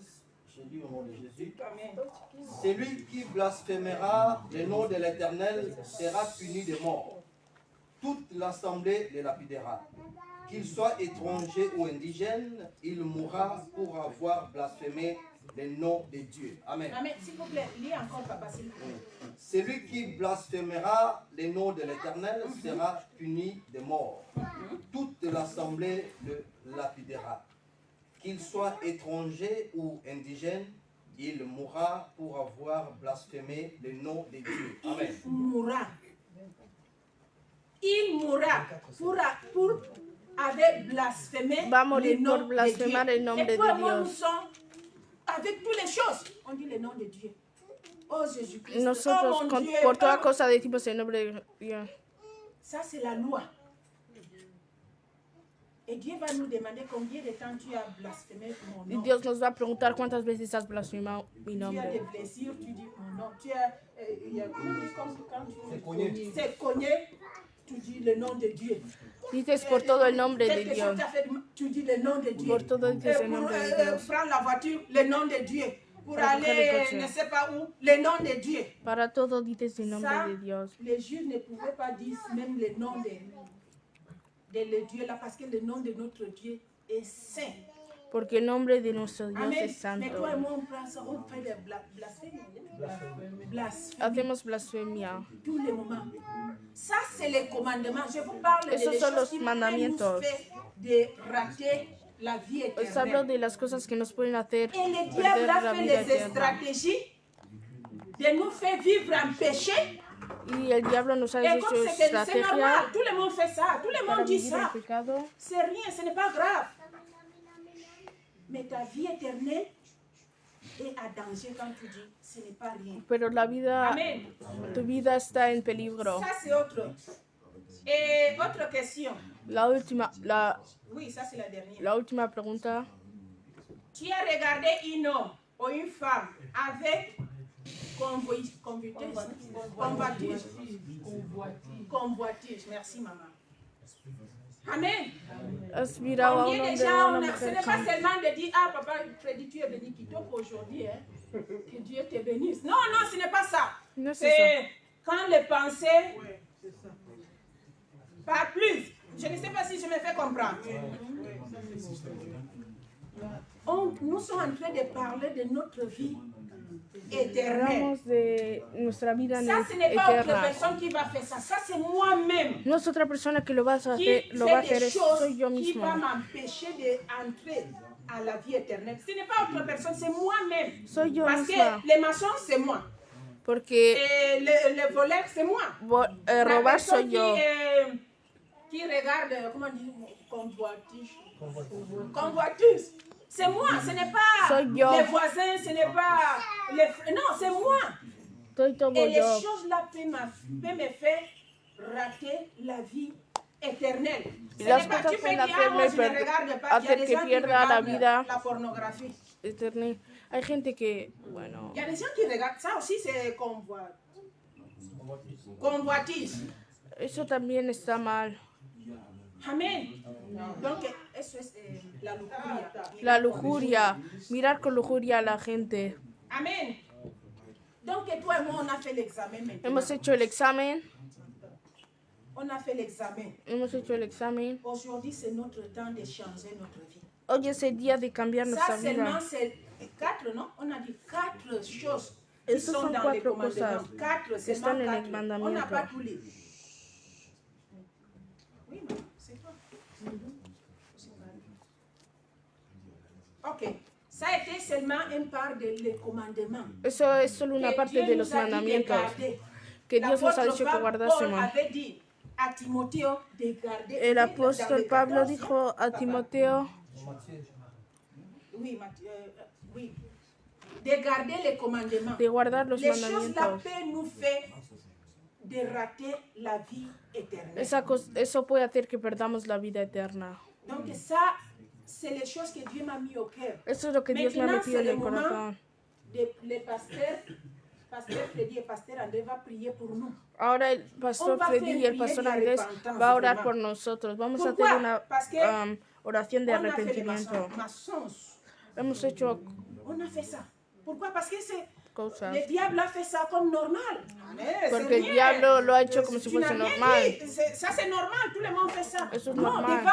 je lis au nom de Jésus. Amen. Celui qui blasphémera le nom de l'Éternel sera puni de mort. Toute l'assemblée le lapidera. Qu'il soit étranger ou indigène, il mourra pour avoir blasphémé le nom de Dieu. Amen. Amen. S'il vous plaît, lis encore, papa, s'il vous plaît. Celui qui blasphémera le nom de l'Éternel sera puni de mort. Toute l'assemblée le lapidera. Qu'il soit étranger ou indigène, il mourra pour avoir blasphémé le nom de Dieu. Amen. Il mourra. Il mourra pour avoir blasphémé Va a morir le nom por blasfemar de Dieu. el nombre Et de pour moi, Dios. nous sommes avec toutes les choses. On dit le nom de Dieu. Oh Jésus-Christ. Nosotros Oh mon con, Dieu. por toda Oh. cosa decimos el nombre de Dios. Ça, c'est la loi. Et Dieu va nous demander combien de temps tu as blasphémé mon Y nom. Dios nos va a preguntar cuántas veces has blasfemado mi Tu as des nombre. blessures, tu dis mon nom. Tu as, il y a comme quand tu C'est cogné. c'est cogné, tu dis le nom de Dieu. Dices por todo el nombre de Quelque chose Dios. t'a fait, tu dis le nom de Dieu. Por todo dices el nombre de Dios. Prendre la voiture, le nom de Dieu. Pour Para coger aller, el coche. ne sais pas où, le nom de Dieu. Para todo dices el Ça, nombre de Dios. les Juifs ne pouvaient pas dire même le nom de le Dieu là, parce que le nom de notre Dieu est saint. Porque el nombre de nuestro Dios Amen. es Mais toi et santo. moi, on prend ça, on fait des blasphèmes. Blasphème. Hacemos blasfemia. Tous les moments. Ça, c'est les commandements. Je vous parle de Esos les son choses los qui mandamientos. nous fait de rater la vie Os hablo éternelle. de las cosas que nos pueden hacer Et le perder diable la a fait vida des eterna. stratégies de nous faire vivre en péché. Y el diablo nos ha Et hecho comme c'est normal, estrategia tout le monde fait ça, tout le para monde dit vivir en ça. pecado. C'est rien, ce n'est pas grave. Mais ta vie éternelle est à danger quand tu dis ce n'est pas rien. Pero la vida, Amen. tu vida está en peligro. Ça, c'est autre. Et autre question. Oui, ça, c'est la dernière. La última pregunta. Tu as regardé un homme ou une femme avec convoitise. Merci, maman. Amen. ¿Has mirado a un Combien de hombre o a gens, una ce n'est mujer? pas seulement de dire, ah papa, Freddy, tu es venu Kitoko aujourd'hui, hein? Que Dieu te bénisse. Non, non, ce n'est pas ça. No es eso. C'est quand les pensées, pas plus. Je ne sais pas si je me fais comprendre. Nous sommes en train de parler de notre vie éternelle. Hablamos de nuestra vida Ça, ce n'est pas autre eterna. personne qui va faire ça. Ça, c'est moi-même No es otra persona que lo va a qui hacer, lo va a fait hacer, des choses soy yo qui mismo. va m'empêcher d'entrer à la vie éternelle. Ce n'est pas autre personne, c'est moi-même. Soy yo Parce misma. que les maçons, c'est moi. Porque Et les voleurs, c'est moi. La robar personne soy yo. qui regarde, comment dire, convoitise. Convoitise. C'est moi, ce n'est pas les voisins, ce n'est pas les frères. Non, c'est moi. Et les choses-là peuvent me faire rater la vie éternelle. Ce n'est pas, tu peux dire, ah, moi je ne regarde pas. Il y a des gens qui regardent la pornographie. Hay gente que, bueno. Il y a des gens qui regardent ça aussi, c'est convoitise. Eso también está mal. Amén. Donc, eso es la lujuria. La lujuria. Mirar con lujuria a la gente. Amén. Donc, toi et moi, on a fait l'examen maintenant. Hemos hecho el examen. On a fait l'examen. Hemos hecho el examen. Aujourd'hui, c'est notre temps de changer notre vie. Hoy es el día de cambiar nuestra Ça seulement, vida. c'est 4, non? On a dit 4 choses qui Esas sont son dans les cuatro commandements. cosas 4, que c'est están en el 4. On n'a mandamiento. pas tous les... Oui, maman, c'est toi. Ok. Ça a été seulement une part des commandements. Eso es solo una parte de los mandamientos que Dios nos ha dicho que guardásemos. El apóstol Pablo dijo a Timoteo de guardar los mandamientos. Eso puede hacer que perdamos la vida eterna. Eso es lo que Dios me ha metido en el corazón. Ahora el pastor Freddy y el pastor Andrés va a orar por nosotros. Vamos a hacer una oración de arrepentimiento. Hemos hecho cosas. Porque el diablo lo ha hecho como si fuese normal. Eso es normal.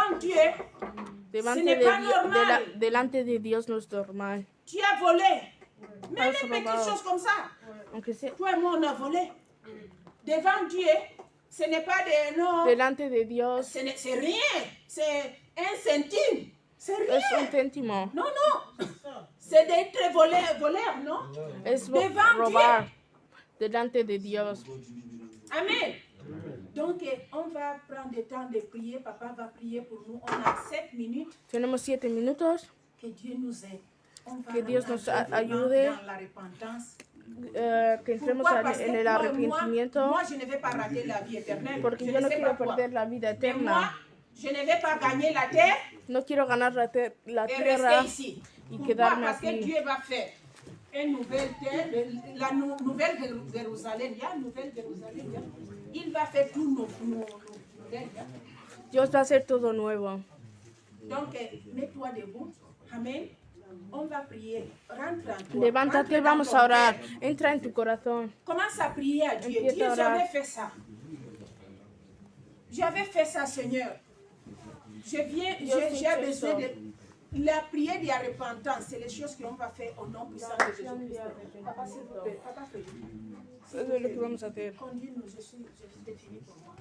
Delante de Dios no es normal. Has robado. Aunque sea. Delante de Dios C'est rien, c'est un centime. C'est rien. es un céntimo. Non, non. C'est d'être voleur, non? Es Devant robar Dieu. delante de Dios. Amen. Donc, on va prendre le temps de prier. Papa va prier pour nous. On a 7 minutes. Tenemos 7 minutos. Que Dieu nous aide. On va Que Dios nos rentrer ayude. dans la repentance. Que entremos Pourquoi? Parce en que el arrepentimiento. moi, je ne vais pas rater la vie éternelle. Porque Je yo ne no sais quiero pas quoi. perder la vida Mais moi, eterna. je ne vais pas gagner la terre No quiero ganar la et tierra rester ici. y Pourquoi? quedarme Parce que aquí. Dieu va faire une nouvelle terre, la nouvelle Jérusalem. Il y a une nouvelle Jérusalem. Il va faire tout nos nouvelles. Dios va a hacer todo nuevo. Donc, mets-toi debout. Amen. On va prier. Rentre en toi. Levántate, Rentre dans vamos ton a orar. cœur. Entra en tu corazón. Commence à prier à Dieu. Empieza Dieu, a orar. j'avais fait ça. J'avais fait ça, Seigneur. J'ai besoin de la prière de la repentance. C'est les choses qu'on va faire au nom puissant de Jésus-Christ. Papa, s'il vous plaît. Papa, fais-le. Eso es lo que vamos a hacer. Conduis-nous, je suis fini pour moi.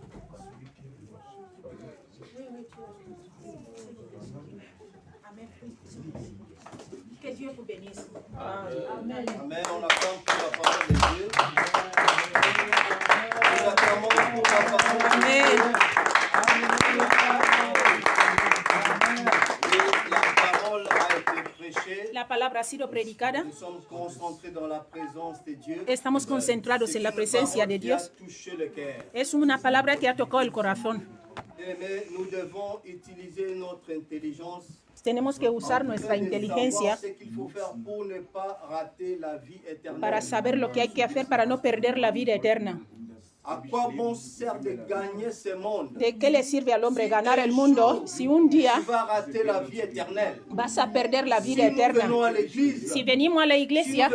Oui, tu as. Amen. Que Dieu vous bénisse. Amen. Amen. On attend pour la parole de Dieu. Nous acclamons pour la parole de Dieu. Et la parole a été prêchée. La palabra ha sido predicada. Nous sommes concentrés dans la présence de Dieu. Estamos concentrados en la presencia de Dios. Qui a touché le cœur. Es una palabra que ha tocado el corazón. Mais nous devons utiliser notre intelligence. Tenemos que usar nuestra inteligencia para saber lo que hay que hacer para no perder la vida eterna. ¿De qué le sirve al hombre ganar el mundo si un día vas a perder la vida eterna? Si venimos a la iglesia,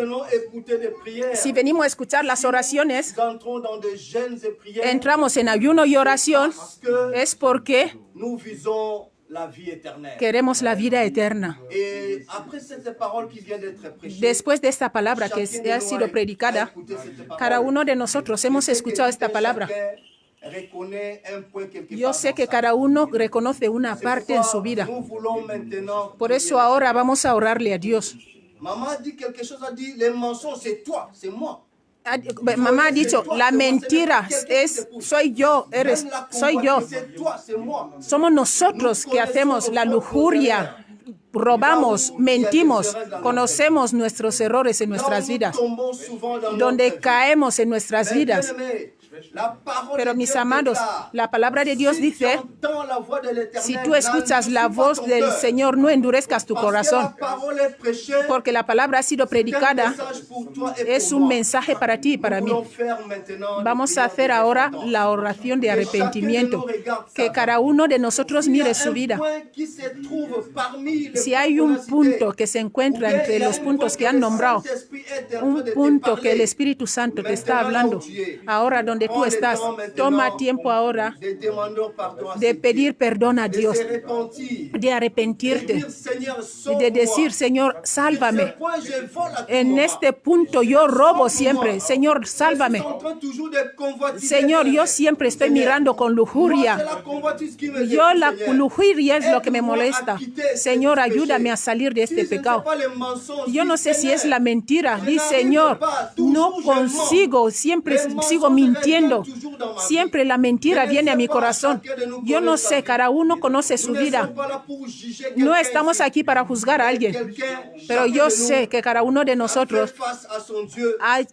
si venimos a escuchar las oraciones, entramos en ayuno y oración, es porque queremos la vida eterna. Después de esta palabra que ha sido predicada, cada uno de nosotros hemos escuchado esta palabra. Yo sé que cada uno reconoce una parte en su vida. Por eso ahora vamos a orarle a Dios. mamá ha dicho, la mentira soy yo, soy yo. Somos nosotros que hacemos la lujuria, robamos, mentimos, conocemos nuestros errores en nuestras vidas, donde caemos en nuestras vidas. Pero mis amados, la palabra de Dios dice, si tú escuchas la voz del Señor, no endurezcas tu corazón, porque la palabra ha sido predicada, es un mensaje para ti y para mí. Vamos a hacer ahora la oración de arrepentimiento, que cada uno de nosotros mire su vida. Si hay un punto que se encuentra entre los puntos que han nombrado, un punto que el Espíritu Santo te está hablando, ahora donde tú estás, toma tiempo ahora de pedir perdón a Dios, de arrepentirte, de decir, Señor, sálvame. En este punto yo robo siempre. Señor, sálvame. Señor, yo siempre estoy mirando con lujuria. La lujuria es lo que me molesta. Señor, ayúdame a salir de este pecado. Yo no sé si es la mentira. Dice, Señor, no consigo, siempre sigo mintiendo. Siempre la mentira viene a mi corazón. Yo no sé, cada uno conoce su vida. No estamos aquí para juzgar a alguien, pero yo sé que cada uno de nosotros hay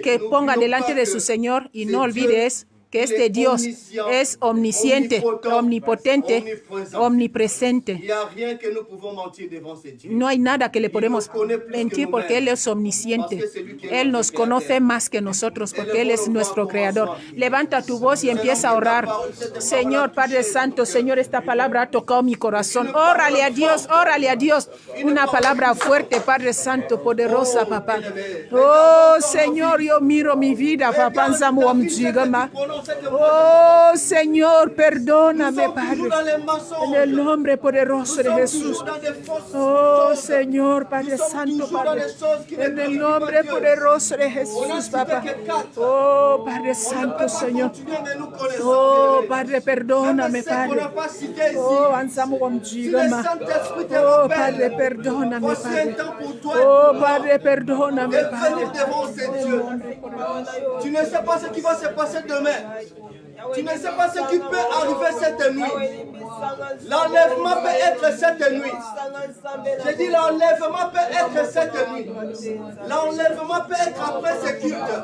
que ponga delante de su Señor y no olvides que este Dios es omnisciente, omnipotente, omnipresente. No hay nada que le podemos mentir porque Él es omnisciente. Él nos conoce más que nosotros porque Él es nuestro Creador. Levanta tu voz y empieza a orar. Señor, Padre Santo, Señor, esta palabra ha tocado mi corazón. Órale a Dios, órale a Dios. Una palabra fuerte, Padre Santo, poderosa, papá. Oh, Señor, yo miro mi vida, papá. Oh, Señor, perdóname, Padre, en el nombre poderoso de Jesús. Oh, Señor, Padre Santo, Padre, en el nombre poderoso de Jesús, papá. Oh, Padre Santo, Señor. Oh, Padre, perdóname, Padre. Oh, oh, Padre, perdóname, Padre. Oh, Padre, perdóname, Padre. Tu ne sais pas ce qui va se passer demain. Tu ne sais pas ce qui peut arriver cette nuit. L'enlèvement peut être cette nuit. J'ai dit l'enlèvement peut être cette nuit. L'enlèvement peut être après ce culte.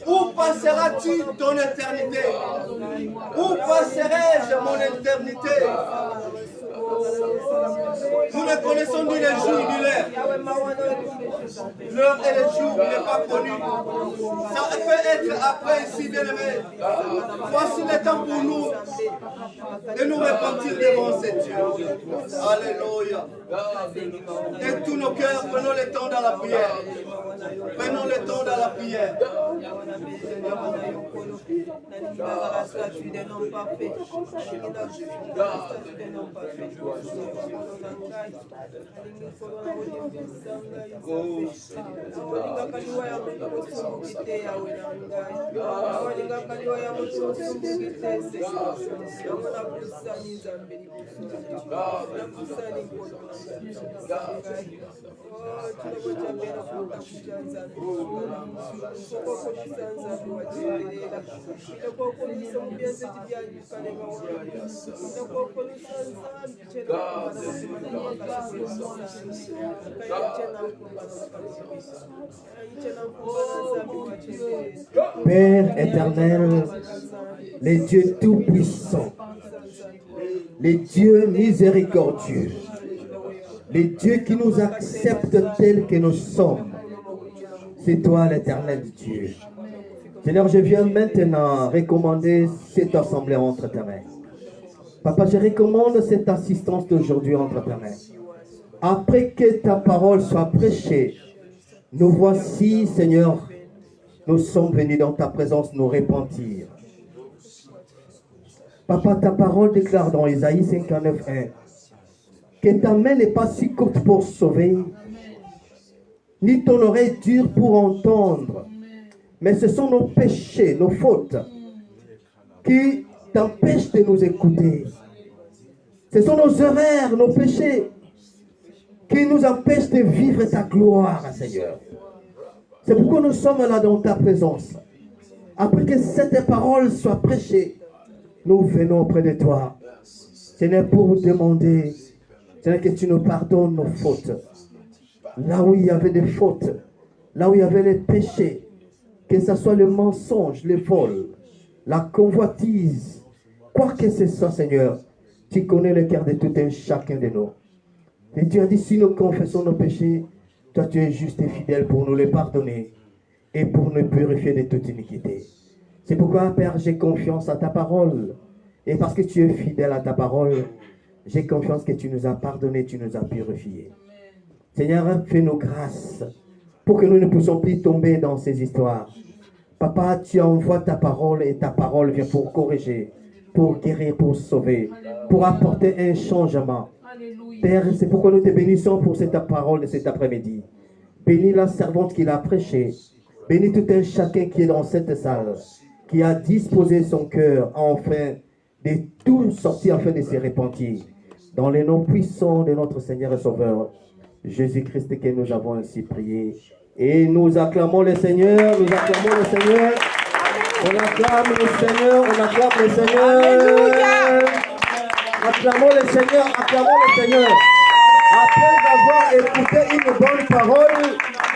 Où passeras-tu ton éternité? Où passerai-je mon éternité? Nous ne connaissons ni les jours ni l'heure. L'heure et le jour n'est pas connu. Ça peut être après ici, bien-aimé. Voici le temps pour nous de nous repentir devant ce Dieu. Alléluia. De tous nos cœurs, prenons le temps dans la prière. Prenons le temps dans la prière. Père éternel, les dieux tout-puissants, les dieux miséricordieux, les dieux qui nous acceptent tels que nous sommes, c'est toi l'éternel Dieu. Seigneur, je viens maintenant recommander cette assemblée entre tes mains. Papa, je recommande cette assistance d'aujourd'hui entre tes mains. Après que ta parole soit prêchée, nous voici, Seigneur, nous sommes venus dans ta présence nous repentir. Papa, ta parole déclare dans Isaïe 59:1 que ta main n'est pas si courte pour sauver, ni ton oreille dure pour entendre, mais ce sont nos péchés, nos fautes, qui t'empêchent de nous écouter. Ce sont nos erreurs, nos péchés, qui nous empêchent de vivre ta gloire, Seigneur. C'est pourquoi nous sommes là dans ta présence. Après que cette parole soit prêchée, nous venons auprès de toi. Seigneur, pour demander, Seigneur, que tu nous pardonnes nos fautes. Là où il y avait des fautes, là où il y avait les péchés, que ce soit le mensonge, le vol, la convoitise, quoi que ce soit, Seigneur, tu connais le cœur de tout un chacun de nous. Et tu as dit, si nous confessons nos péchés, toi tu es juste et fidèle pour nous les pardonner et pour nous purifier de toute iniquité. C'est pourquoi, Père, j'ai confiance à ta parole. Et parce que tu es fidèle à ta parole, j'ai confiance que tu nous as pardonné, tu nous as purifiés. Seigneur, fais-nous grâce pour que nous ne puissions plus tomber dans ces histoires. Papa, tu envoies ta parole et ta parole vient pour corriger, pour guérir, pour sauver, pour apporter un changement. Père, c'est pourquoi nous te bénissons pour cette parole de cet après-midi. Bénis la servante qui l'a prêchée. Bénis tout un chacun qui est dans cette salle, qui a disposé son cœur enfin de tout sortir afin de se repentir. Dans les noms puissants de notre Seigneur et Sauveur, Jésus-Christ, que nous avons ainsi prié. Et nous acclamons le Seigneur, nous acclamons le Seigneur. On acclame le Seigneur, on acclame le Seigneur. Alléluia. Acclamons le Seigneur, acclamons le Seigneur. Après avoir écouté une bonne parole,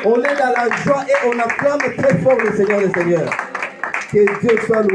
on est dans la joie et on acclame très fort le Seigneur, le Seigneur. Que Dieu soit loué.